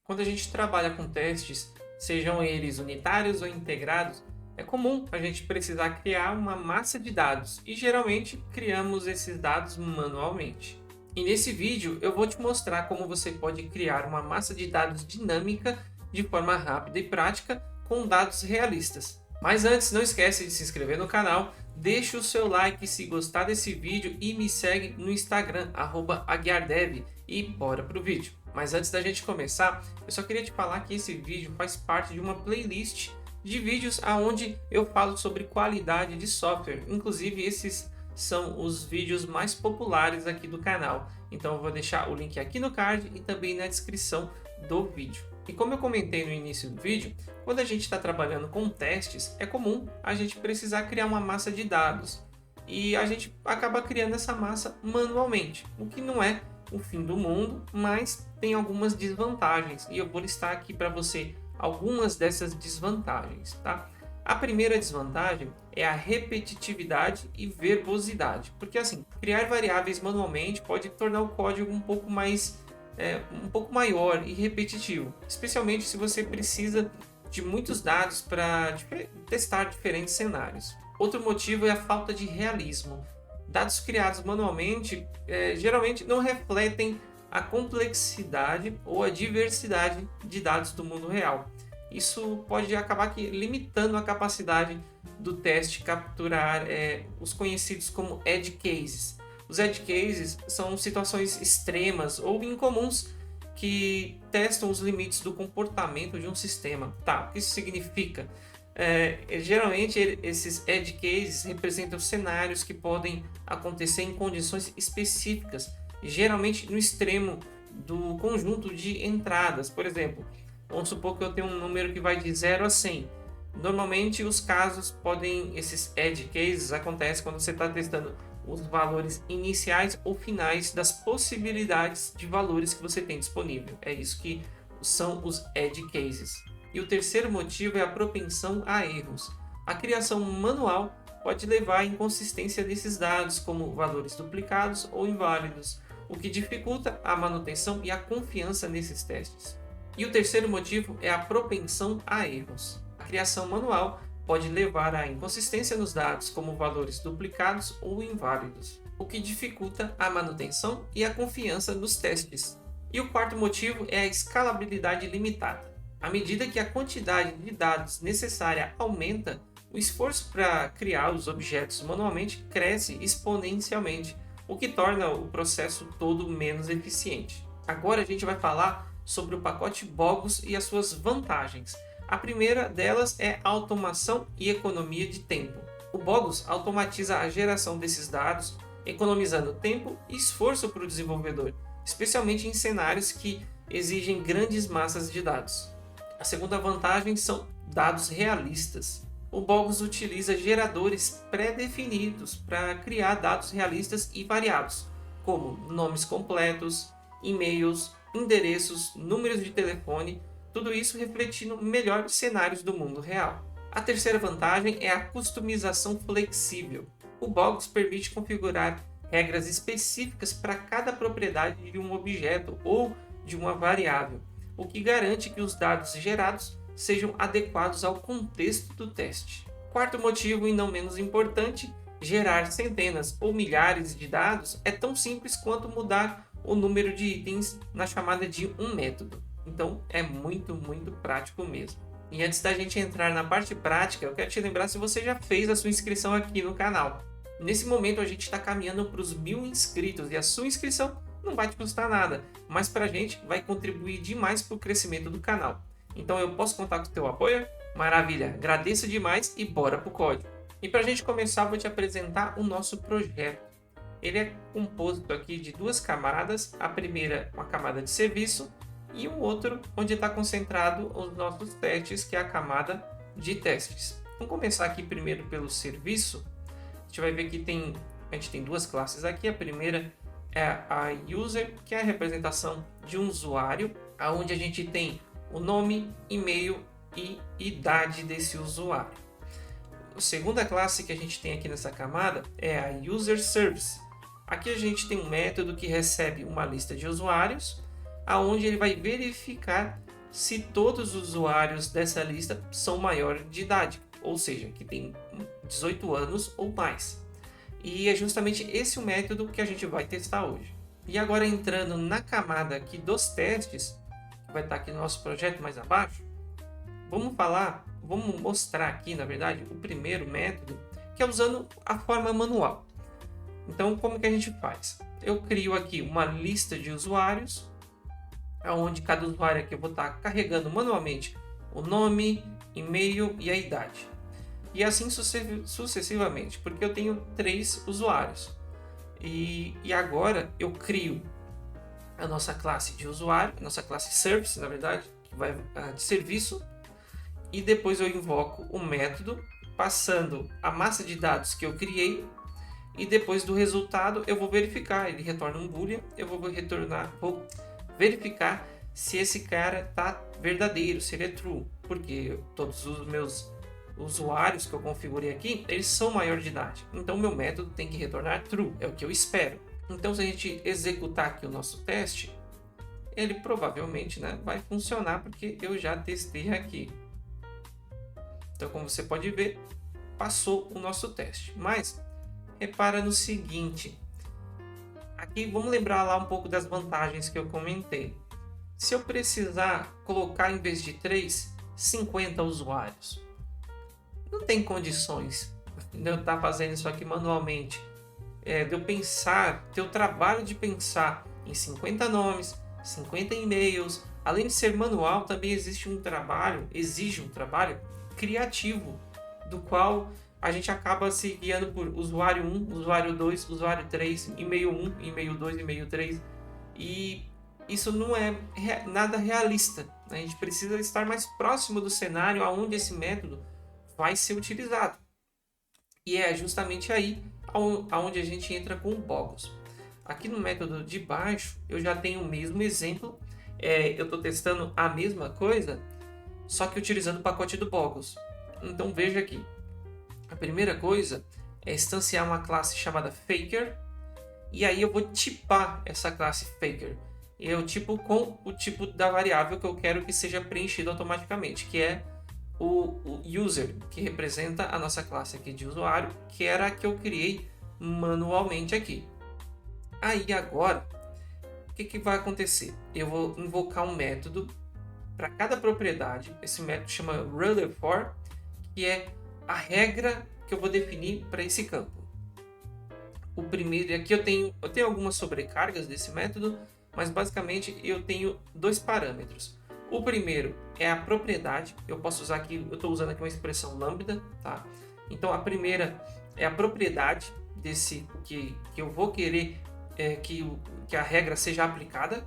Quando a gente trabalha com testes, sejam eles unitários ou integrados, é comum a gente precisar criar uma massa de dados e geralmente criamos esses dados manualmente. E nesse vídeo eu vou te mostrar como você pode criar uma massa de dados dinâmica de forma rápida e prática com dados realistas. Mas antes, não esquece de se inscrever no canal, deixa o seu like se gostar desse vídeo e me segue no Instagram, @aguiardev, e bora pro vídeo. Mas antes da gente começar, eu só queria te falar que esse vídeo faz parte de uma playlist de vídeos onde eu falo sobre qualidade de software. Inclusive, esses são os vídeos mais populares aqui do canal. Então eu vou deixar o link aqui no card e também na descrição do vídeo. E como eu comentei no início do vídeo, quando a gente está trabalhando com testes, é comum a gente precisar criar uma massa de dados. E a gente acaba criando essa massa manualmente, o que não é o fim do mundo, mas tem algumas desvantagens. E eu vou listar aqui para você algumas dessas desvantagens, tá? A primeira desvantagem é a repetitividade e verbosidade, porque assim, criar variáveis manualmente pode tornar o código um pouco maior e repetitivo, especialmente se você precisa de muitos dados para testar diferentes cenários. Outro motivo é a falta de realismo. Dados criados manualmente geralmente não refletem a complexidade ou a diversidade de dados do mundo real. Isso pode acabar limitando a capacidade do teste capturar os conhecidos como edge cases. Os edge cases são situações extremas ou incomuns que testam os limites do comportamento de um sistema. Tá, o que isso significa? Geralmente esses edge cases representam cenários que podem acontecer em condições específicas, geralmente no extremo do conjunto de entradas. Por exemplo, vamos supor que eu tenho um número que vai de 0 a 100. Normalmente esses edge cases acontecem quando você está testando os valores iniciais ou finais das possibilidades de valores que você tem disponível. É isso que são os edge cases. E o terceiro motivo é a propensão a erros. A criação manual pode levar à inconsistência desses dados, como valores duplicados ou inválidos, o que dificulta a manutenção e a confiança nesses testes. E o terceiro motivo é a propensão a erros. A criação manual pode levar à inconsistência nos dados, como valores duplicados ou inválidos, o que dificulta a manutenção e a confiança nos testes. E o quarto motivo é a escalabilidade limitada. À medida que a quantidade de dados necessária aumenta, o esforço para criar os objetos manualmente cresce exponencialmente, o que torna o processo todo menos eficiente. Agora a gente vai falar sobre o pacote Bogus e as suas vantagens. A primeira delas é a automação e economia de tempo. O Bogus automatiza a geração desses dados, economizando tempo e esforço para o desenvolvedor, especialmente em cenários que exigem grandes massas de dados. A segunda vantagem são dados realistas. O Bogus utiliza geradores pré-definidos para criar dados realistas e variados, como nomes completos, e-mails, endereços, números de telefone, tudo isso refletindo melhor cenários do mundo real. A terceira vantagem é a customização flexível. O Bogus permite configurar regras específicas para cada propriedade de um objeto ou de uma variável, o que garante que os dados gerados sejam adequados ao contexto do teste. Quarto motivo, e não menos importante, gerar centenas ou milhares de dados é tão simples quanto mudar o número de itens na chamada de um método. Então é muito prático mesmo. E antes da gente entrar na parte prática, eu quero te lembrar se você já fez a sua inscrição aqui no canal. Nesse momento a gente está caminhando para os 1000 inscritos e a sua inscrição não vai te custar nada, mas para a gente vai contribuir demais para o crescimento do canal. Então eu posso contar com o teu apoio? Maravilha, agradeço demais e bora pro código. E para a gente começar, vou te apresentar o nosso projeto. Ele é composto aqui de duas camadas, a primeira uma camada de serviço e um outro onde está concentrado os nossos testes, que é a camada de testes. Vamos começar aqui primeiro pelo serviço. A gente vai ver que a gente tem duas classes aqui. A primeira é a user, que é a representação de um usuário, onde a gente tem o nome, e-mail e idade desse usuário. A segunda classe que a gente tem aqui nessa camada é a user service. Aqui a gente tem um método que recebe uma lista de usuários, aonde ele vai verificar se todos os usuários dessa lista são maiores de idade, ou seja, que tem 18 anos ou mais. E é justamente esse o método que a gente vai testar hoje. E agora entrando na camada aqui dos testes, que vai estar aqui no nosso projeto mais abaixo, vamos mostrar aqui, na verdade, o primeiro método, que é usando a forma manual. Então, como que a gente faz? Eu crio aqui uma lista de usuários, onde cada usuário aqui eu vou estar carregando manualmente o nome, e-mail e a idade. E assim sucessivamente, porque eu tenho 3 usuários. E agora eu crio a nossa classe de usuário, a nossa classe service, na verdade, que vai de serviço, e depois eu invoco o método, passando a massa de dados que eu criei, e depois do resultado eu vou verificar, ele retorna um boolean, eu vou verificar se esse cara está verdadeiro, se ele é true, porque todos os meus usuários que eu configurei aqui, eles são maior de idade, então meu método tem que retornar true, é o que eu espero. Então se a gente executar aqui o nosso teste, ele provavelmente, né, vai funcionar, porque eu já testei aqui. Então, como você pode ver, passou o nosso teste. Mas repara no seguinte, aqui vamos lembrar lá um pouco das vantagens que eu comentei. Se eu precisar colocar, em vez de 3, 50 usuários, não tem condições de eu estar fazendo isso aqui manualmente. De eu pensar, ter o trabalho de pensar em 50 nomes, 50 e-mails. Além de ser manual, também exige um trabalho criativo, do qual a gente acaba se guiando por usuário 1, usuário 2, usuário 3, e-mail 1, e-mail 2, e-mail 3. E isso não é nada realista. A gente precisa estar mais próximo do cenário onde esse método vai ser utilizado. E é justamente aí onde a gente entra com o Boggles. Aqui no método de baixo eu já tenho o mesmo exemplo. Eu estou testando a mesma coisa, só que utilizando o pacote do Boggles. Então veja aqui. A primeira coisa é instanciar uma classe chamada Faker. E aí eu vou tipar essa classe Faker. Eu tipo com o tipo da variável que eu quero que seja preenchido automaticamente, que é o user, que representa a nossa classe aqui de usuário, que era a que eu criei manualmente aqui. Aí agora, o que vai acontecer? Eu vou invocar um método para cada propriedade. Esse método chama RulerFor, que é a regra que eu vou definir para esse campo. O primeiro, aqui eu tenho algumas sobrecargas desse método, mas basicamente eu tenho 2 parâmetros. O primeiro é a propriedade. Eu posso usar aqui, eu estou usando aqui uma expressão lambda, tá? Então a primeira é a propriedade desse que eu vou querer que a regra seja aplicada.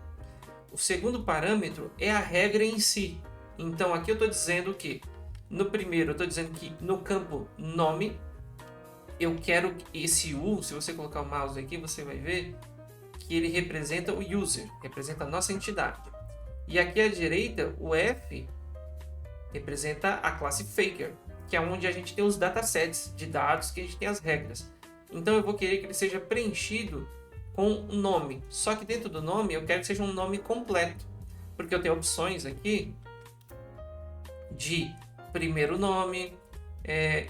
O segundo parâmetro é a regra em si. Então aqui eu estou dizendo que no primeiro eu estou dizendo que no campo nome eu quero que esse U, se você colocar o mouse aqui, você vai ver que ele representa o user, representa a nossa entidade. E aqui à direita, o F representa a classe Faker, que é onde a gente tem os datasets de dados, que a gente tem as regras. Então eu vou querer que ele seja preenchido com um nome. Só que dentro do nome eu quero que seja um nome completo, porque eu tenho opções aqui de primeiro nome,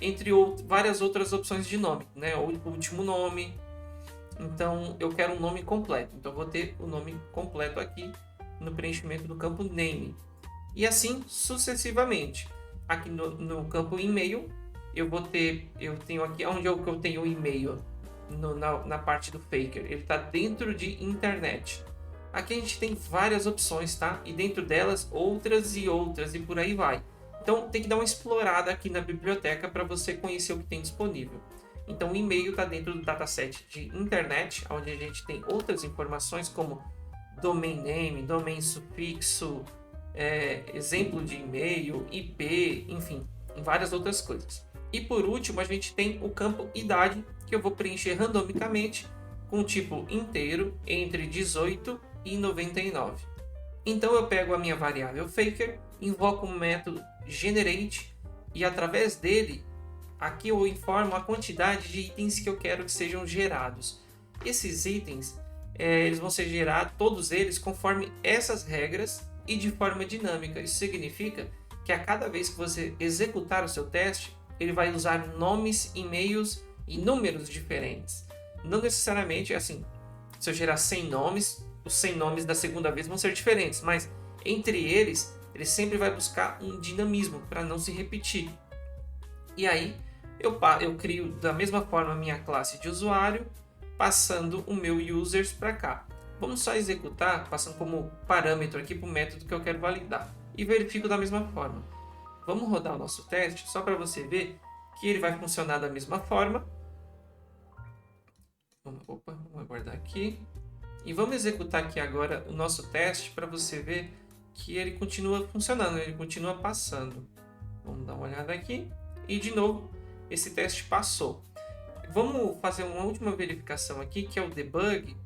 entre várias outras opções de nome, né? O último nome. Então eu quero um nome completo. Então eu vou ter o nome completo aqui no preenchimento do campo name. E assim sucessivamente. Aqui no campo e-mail eu tenho aqui onde eu tenho o e-mail na parte do Faker. Ele está dentro de internet. Aqui a gente tem várias opções, tá? E dentro delas outras e por aí vai. Então tem que dar uma explorada aqui na biblioteca para você conhecer o que tem disponível. Então o e-mail está dentro do dataset de internet, onde a gente tem outras informações como domain name, domain sufixo, exemplo de e-mail, IP, enfim, várias outras coisas. E por último a gente tem o campo idade, que eu vou preencher randomicamente com tipo inteiro entre 18 e 99. Então eu pego a minha variável Faker, invoco o método generate e através dele aqui eu informo a quantidade de itens que eu quero que sejam gerados. Esses itens eles vão ser gerados, todos eles, conforme essas regras e de forma dinâmica. Isso significa que a cada vez que você executar o seu teste, ele vai usar nomes, e-mails e números diferentes. Não necessariamente assim, se eu gerar 100 nomes, os 100 nomes da segunda vez vão ser diferentes, mas entre eles, ele sempre vai buscar um dinamismo para não se repetir. E aí, eu crio da mesma forma a minha classe de usuário, passando o meu users para cá. Vamos só executar, passando como parâmetro aqui para o método que eu quero validar. E verifico da mesma forma. Vamos rodar o nosso teste, só para você ver que ele vai funcionar da mesma forma. Vamos aguardar aqui. E vamos executar aqui agora o nosso teste para você ver que ele continua funcionando, ele continua passando. Vamos dar uma olhada aqui. E de novo, esse teste passou. Vamos fazer uma última verificação aqui, que é o debug,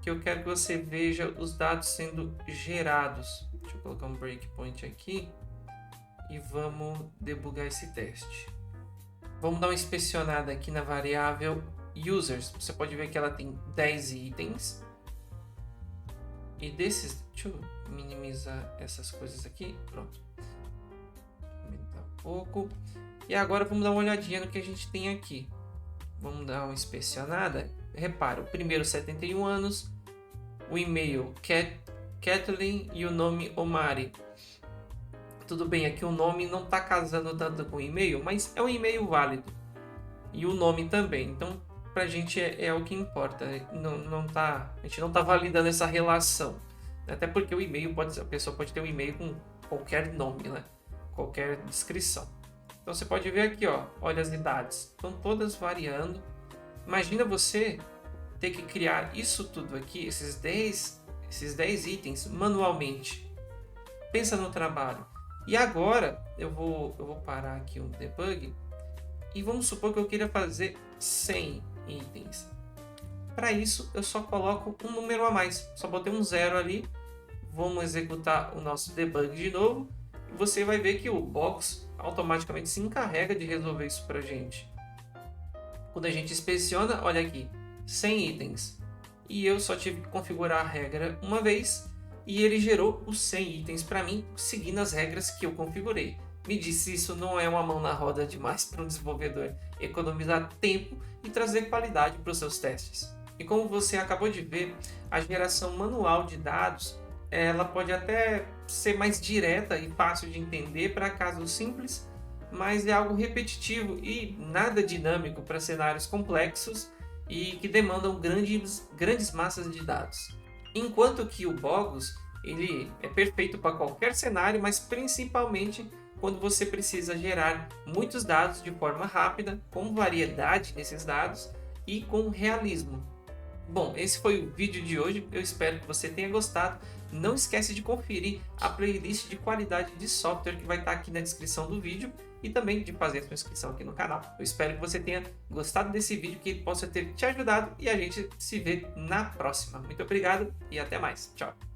que eu quero que você veja os dados sendo gerados. Deixa eu colocar um breakpoint aqui e vamos debugar esse teste. Vamos dar uma inspecionada aqui na variável users. Você pode ver que ela tem 10 itens. E desses, deixa eu minimizar essas coisas aqui. Pronto. Aumentar um pouco. E agora vamos dar uma olhadinha no que a gente tem aqui. Vamos dar uma inspecionada. Repara, o primeiro 71 anos, o e-mail Kathleen e o nome Omari. Tudo bem, aqui o nome não está casando tanto com o e-mail, mas é um e-mail válido. E o nome também. Então, para a gente é o que importa. A gente não está validando essa relação. Até porque o e-mail a pessoa pode ter um e-mail com qualquer nome, né? Qualquer descrição. Então você pode ver aqui, ó, olha as idades, estão todas variando. Imagina você ter que criar isso tudo aqui, esses 10 itens manualmente. Pensa no trabalho. E agora eu vou parar aqui o debug e vamos supor que eu queira fazer 100 itens. Para isso eu só coloco um número a mais, só botei um 0 ali. Vamos executar o nosso debug de novo e você vai ver que o box automaticamente se encarrega de resolver isso para a gente. Quando a gente inspeciona, olha aqui, 100 itens. E eu só tive que configurar a regra uma vez e ele gerou os 100 itens para mim, seguindo as regras que eu configurei. Me disse, isso não é uma mão na roda demais para um desenvolvedor economizar tempo e trazer qualidade para os seus testes. E como você acabou de ver, a geração manual de dados ela pode até ser mais direta e fácil de entender para casos simples, mas é algo repetitivo e nada dinâmico para cenários complexos e que demandam grandes massas de dados. Enquanto que o Bogus ele é perfeito para qualquer cenário, mas principalmente quando você precisa gerar muitos dados de forma rápida, com variedade nesses dados e com realismo. Bom, esse foi o vídeo de hoje, eu espero que você tenha gostado. Não esquece de conferir a playlist de qualidade de software que vai estar aqui na descrição do vídeo e também de fazer a sua inscrição aqui no canal. Eu espero que você tenha gostado desse vídeo, que ele possa ter te ajudado e a gente se vê na próxima. Muito obrigado e até mais. Tchau!